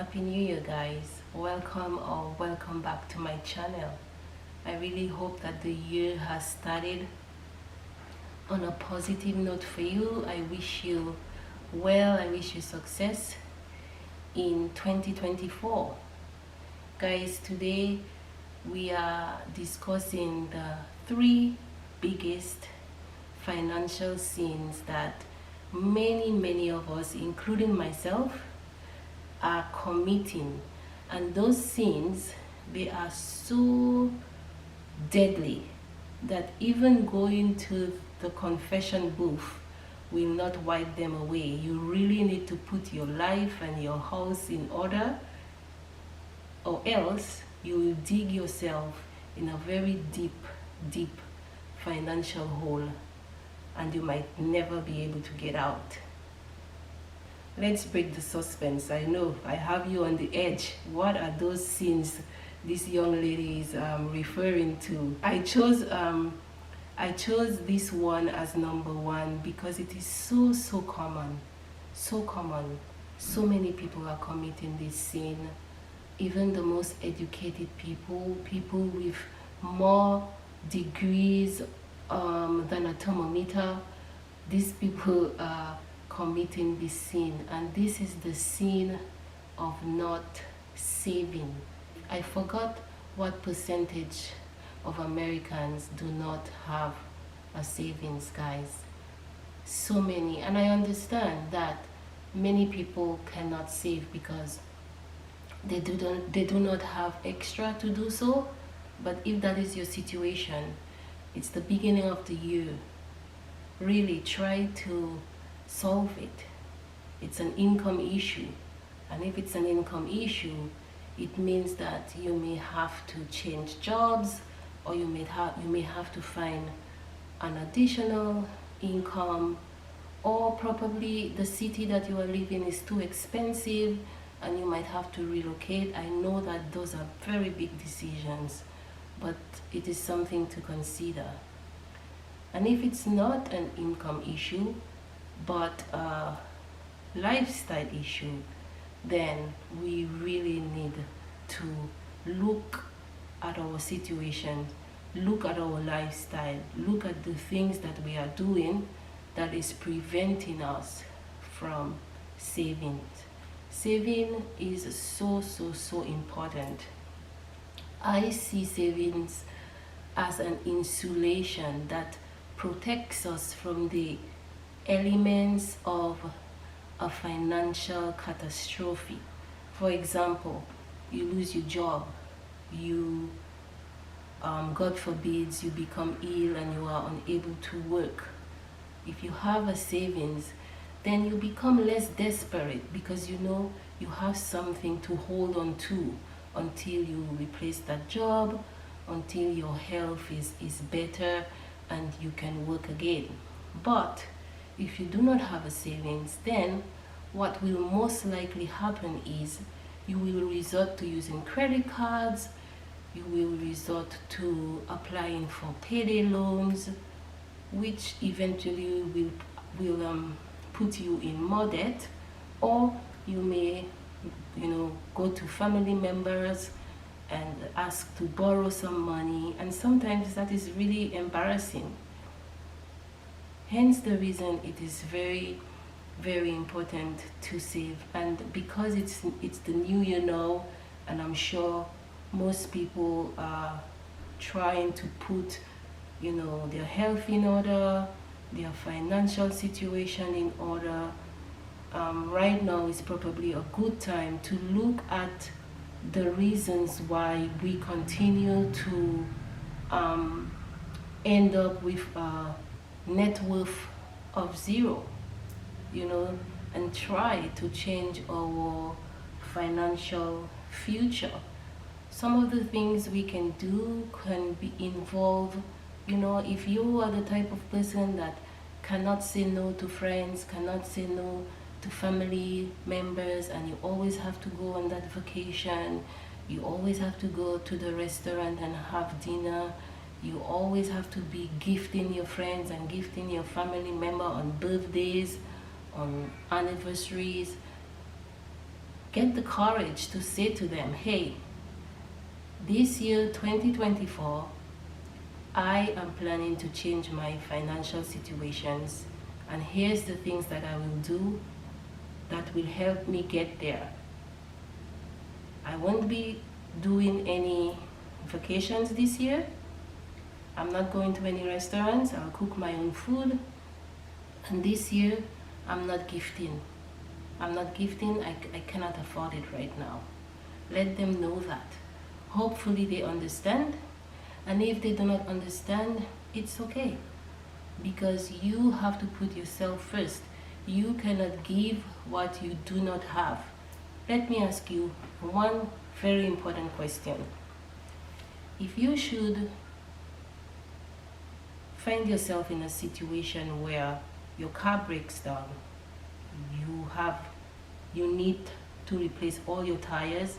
Happy New Year, guys. Welcome back to my channel. I really hope that the year has started on a positive note for you. I wish you well, I wish you success in 2024. Guys, today we are discussing the three biggest financial sins that many of us, including myself, are committing. And those sins, they are so deadly that even going to the confession booth will not wipe them away. You really need to put your life and your house in order, or else you will dig yourself in a very deep financial hole, and you might never be able to get out. Let's break the suspense. I know I have you on the edge. What are those sins this young lady is referring to? I chose this one as number one because it is so common. So many people are committing this sin. Even the most educated people with more degrees than a thermometer, these people are committing this sin, and this is the sin of not saving. I forgot what percentage of Americans do not have a savings, guys. So many, and I understand that many people cannot save because they do not have extra to do so. But if that is your situation, it's the beginning of the year. Really try to solve it. It's an income issue, and if it's an income issue, it means that you may have to change jobs, or you may have to find an additional income, or probably the city that you are living is too expensive and you might have to relocate. I know that those are very big decisions, but it is something to consider. And if it's not an income issue but a lifestyle issue, then we really need to look at our situation, look at our lifestyle, look at the things that we are doing that is preventing us from saving. Saving is so important. I see savings as an insulation that protects us from the elements of a financial catastrophe. For example, you lose your job, you God forbids you become ill and you are unable to work. If you have a savings, then you become less desperate because you know you have something to hold on to until you replace that job, until your health is better and you can work again. But if you do not have a savings, then what will most likely happen is you will resort to using credit cards, you will resort to applying for payday loans, which eventually will put you in more debt, or you may go to family members and ask to borrow some money, and sometimes that is really embarrassing. Hence the reason it is very important to save. And because it's the new year now, and I'm sure most people are trying to put their health in order, their financial situation in order, right now is probably a good time to look at the reasons why we continue to end up with a net worth of zero, and try to change our financial future. Some of the things we can do can involve, if you are the type of person that cannot say no to friends, cannot say no to family members, and you always have to go on that vacation, you always have to go to the restaurant and have dinner, you always have to be gifting your friends and gifting your family member on birthdays, on anniversaries, get the courage to say to them, hey, this year 2024, I am planning to change my financial situations, and here's the things that I will do that will help me get there. I won't be doing any vacations this year. I'm not going to any restaurants. I'll cook my own food. And this year, I'm not gifting. I cannot afford it right now. Let them know that. Hopefully they understand. And if they do not understand, it's okay. Because you have to put yourself first. You cannot give what you do not have. Let me ask you one very important question. If you should find yourself in a situation where your car breaks down, you need to replace all your tires,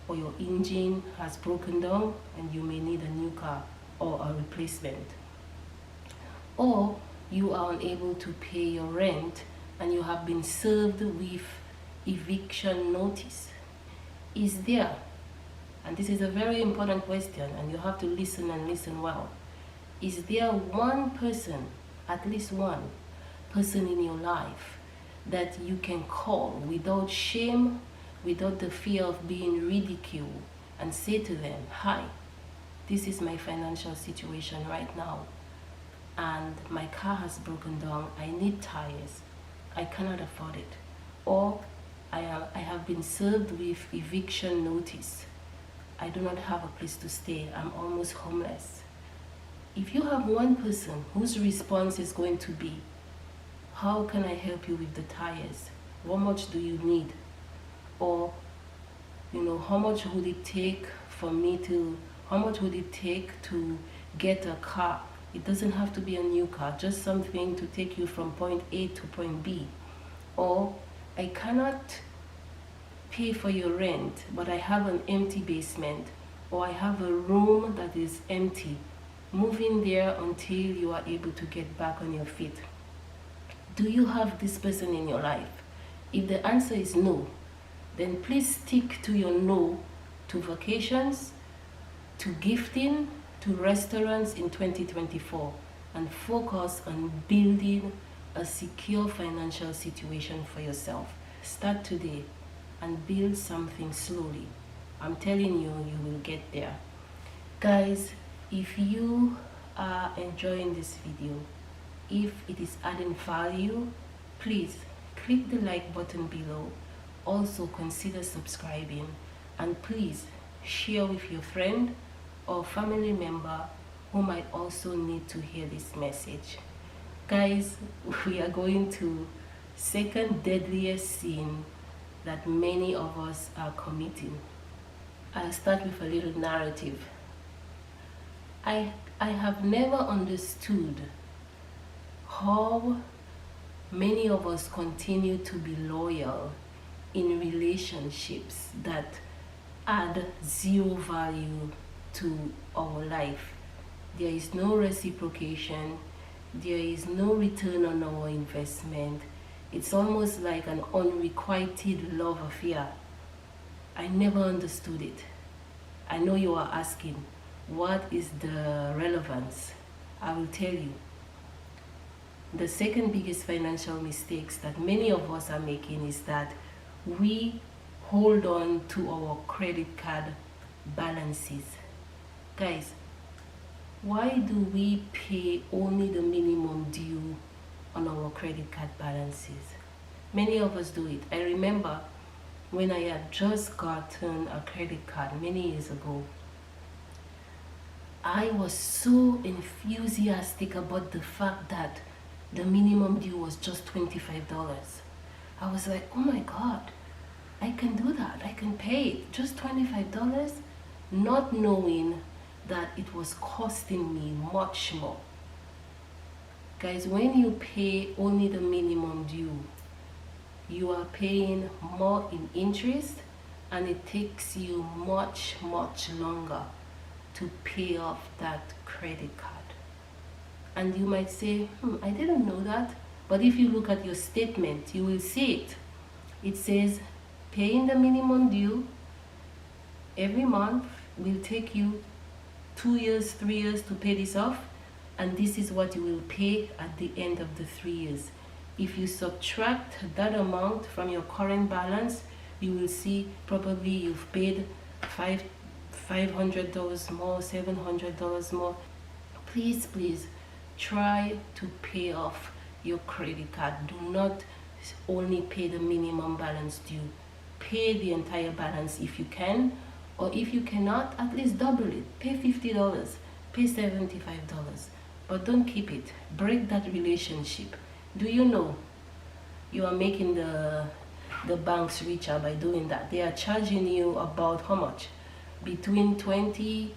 or your engine has broken down and you may need a new car or a replacement, or you are unable to pay your rent and you have been served with eviction notice, is there, and this is a very important question and you have to listen and listen well, is there one person, at least one person in your life that you can call without shame, without the fear of being ridiculed, and say to them, hi, this is my financial situation right now, and my car has broken down, I need tires, I cannot afford it, or I have been served with eviction notice, I do not have a place to stay, I'm almost homeless. If you have one person whose response is going to be, how can I help you with the tires? How much do you need? Or, how much would it take to get a car? It doesn't have to be a new car, just something to take you from point A to point B. Or, I cannot pay for your rent, but I have an empty basement, or I have a room that is empty. Move in there until you are able to get back on your feet. Do you have this person in your life? If the answer is no, then please stick to your no to vacations, to gifting, to restaurants in 2024, and focus on building a secure financial situation for yourself. Start today and build something slowly. I'm telling you, you will get there. Guys, if you are enjoying this video, if it is adding value, please click the like button below. Also consider subscribing, and please share with your friend or family member who might also need to hear this message. Guys, we are going to second deadliest sin that many of us are committing. I'll start with a little narrative. I have never understood how many of us continue to be loyal in relationships that add zero value to our life. There is no reciprocation, there is no return on our investment. It's almost like an unrequited love affair. I never understood it. I know you are asking, what is the relevance? I will tell you. The second biggest financial mistakes that many of us are making is that we hold on to our credit card balances. Guys, why do we pay only the minimum due on our credit card balances? Many of us do it. I remember when I had just gotten a credit card many years ago, I was so enthusiastic about the fact that the minimum due was just $25. I was like, oh my God, I can do that. I can pay it, just $25, not knowing that it was costing me much more. Guys, when you pay only the minimum due, you are paying more in interest, and it takes you much longer to pay off that credit card. And you might say, I didn't know that. But if you look at your statement, you will see it. It says Paying the minimum due every month will take you 2 years, 3 years to pay this off, and this is what you will pay at the end of the 3 years. If you subtract that amount from your current balance, you will see probably you've paid $500 more, $700 more. Please, please try to pay off your credit card. Do not only pay the minimum balance due. Pay the entire balance if you can, or if you cannot, at least double it. Pay $50, pay $75, but don't keep it. Break that relationship. Do you know you are making the banks richer by doing that? They are charging you about how much? Between 20%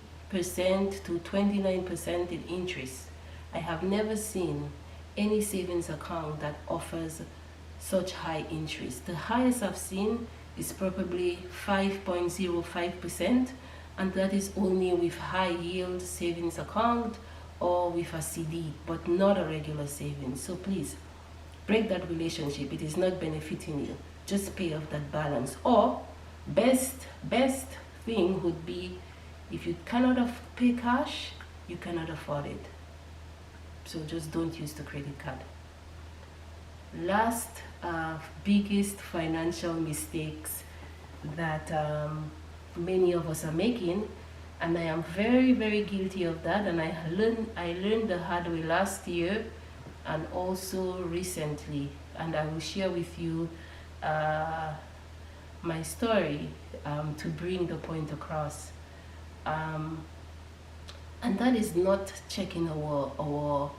to 29% in interest. I have never seen any savings account that offers such high interest. The highest I've seen is probably 5.05%, and that is only with high yield savings account or with a CD, but not a regular savings. So please break that relationship. It is not benefiting you. Just pay off that balance. Or best thing would be, if you cannot pay cash, you cannot afford it, so just don't use the credit card. Last biggest financial mistakes that many of us are making, and I am very guilty of that, and I learned the hard way last year and also recently, and I will share with you my story to bring the point across. And that is not checking our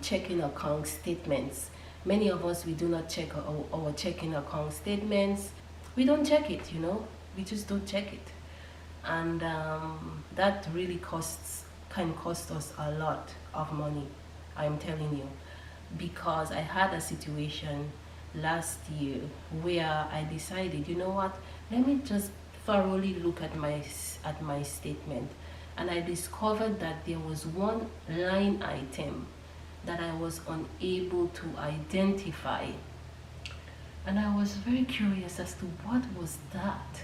checking account statements. Many of us, we do not check our checking account statements. We don't check it, we just don't check it, and that really can cost us a lot of money, I'm telling you, because I had a situation last year where I decided, you know what, let me just thoroughly look at my statement, and I discovered that there was one line item that I was unable to identify, and I was very curious as to what was that.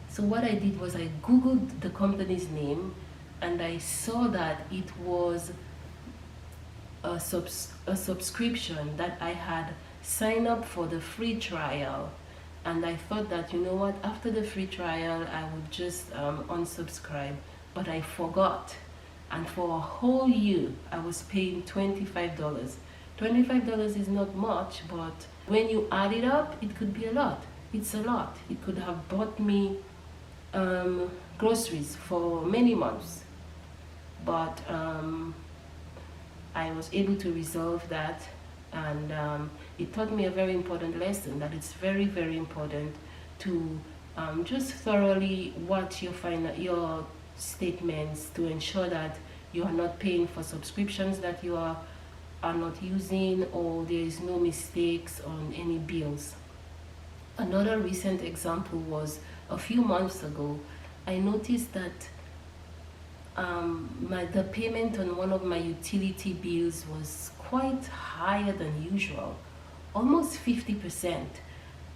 So what I did was I googled the company's name, and I saw that it was a subscription that I had signed up for the free trial, and I thought that, you know what, after the free trial I would just unsubscribe, but I forgot, and for a whole year I was paying $25. $25 is not much, but when you add it up, it could be a lot. It's a lot. It could have bought me groceries for many months, but I was able to resolve that, and it taught me a very important lesson, that it's very important to just thoroughly watch your statements to ensure that you are not paying for subscriptions that you are not using, or there is no mistakes on any bills. Another recent example was a few months ago. I noticed that the payment on one of my utility bills was quite higher than usual, almost 50%.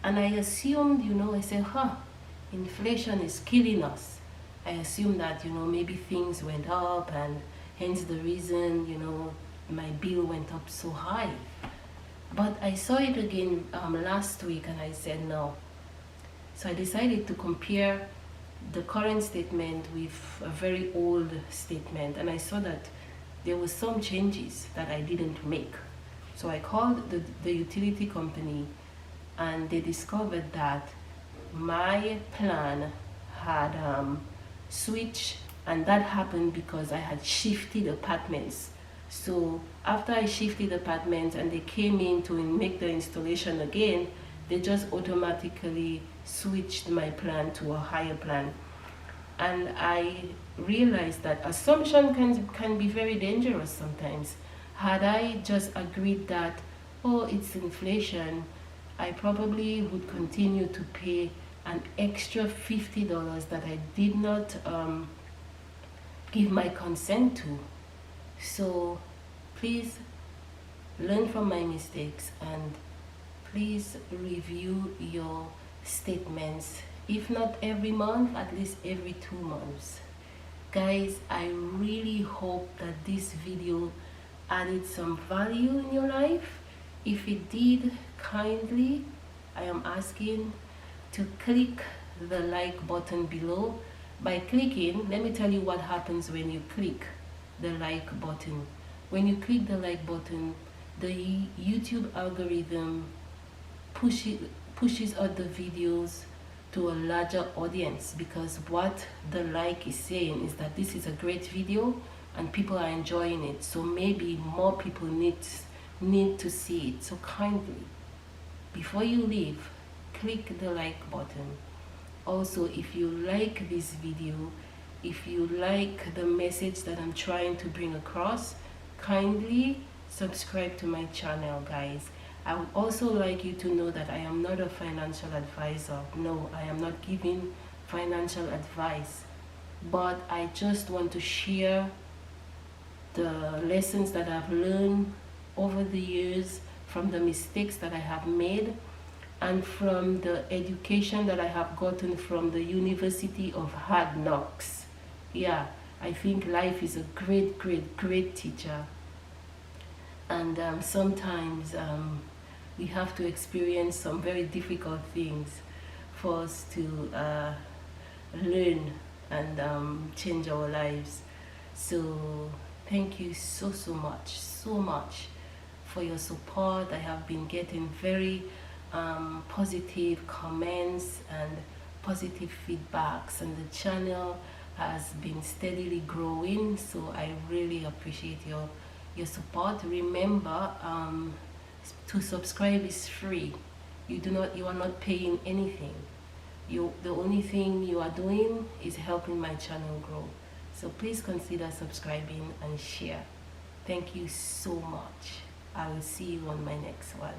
And I assumed, I said, inflation is killing us. I assumed that, maybe things went up, and hence the reason, my bill went up so high. But I saw it again last week, and I said no. So I decided to compare the current statement with a very old statement, and I saw that there were some changes that I didn't make. So I called the utility company, and they discovered that my plan had switched, and that happened because I had shifted apartments. So after I shifted apartments and they came in to make the installation again, they just automatically switched my plan to a higher plan. And I realized that assumption can be very dangerous sometimes. Had I just agreed that, oh, it's inflation, I probably would continue to pay an extra $50 that I did not give my consent to. So please learn from my mistakes, and please review your statements, if not every month, at least every 2 months. Guys, I really hope that this video added some value in your life. If it did, kindly, I am asking to click the like button below. By clicking, let me tell you what happens when you click the like button. When you click the like button, the YouTube algorithm pushes out the videos to a larger audience, because what the like is saying is that this is a great video and people are enjoying it, so maybe more people need to see it. So kindly, before you leave, click the like button. Also, if you like this video, if you like the message that I'm trying to bring across, kindly subscribe to my channel, guys. I would also like you to know that I am not a financial advisor. No, I am not giving financial advice, but I just want to share the lessons that I've learned over the years, from the mistakes that I have made, and from the education that I have gotten from the University of Hard Knocks. Yeah, I think life is a great teacher. And sometimes we have to experience some very difficult things for us to learn and change our lives. So thank you so much for your support. I have been getting very positive comments and positive feedbacks, and the channel has been steadily growing, so I really appreciate your support. Remember, to subscribe is free. You are not paying anything. The only thing you are doing is helping my channel grow. So please consider subscribing and share. Thank you so much. I will see you on my next one.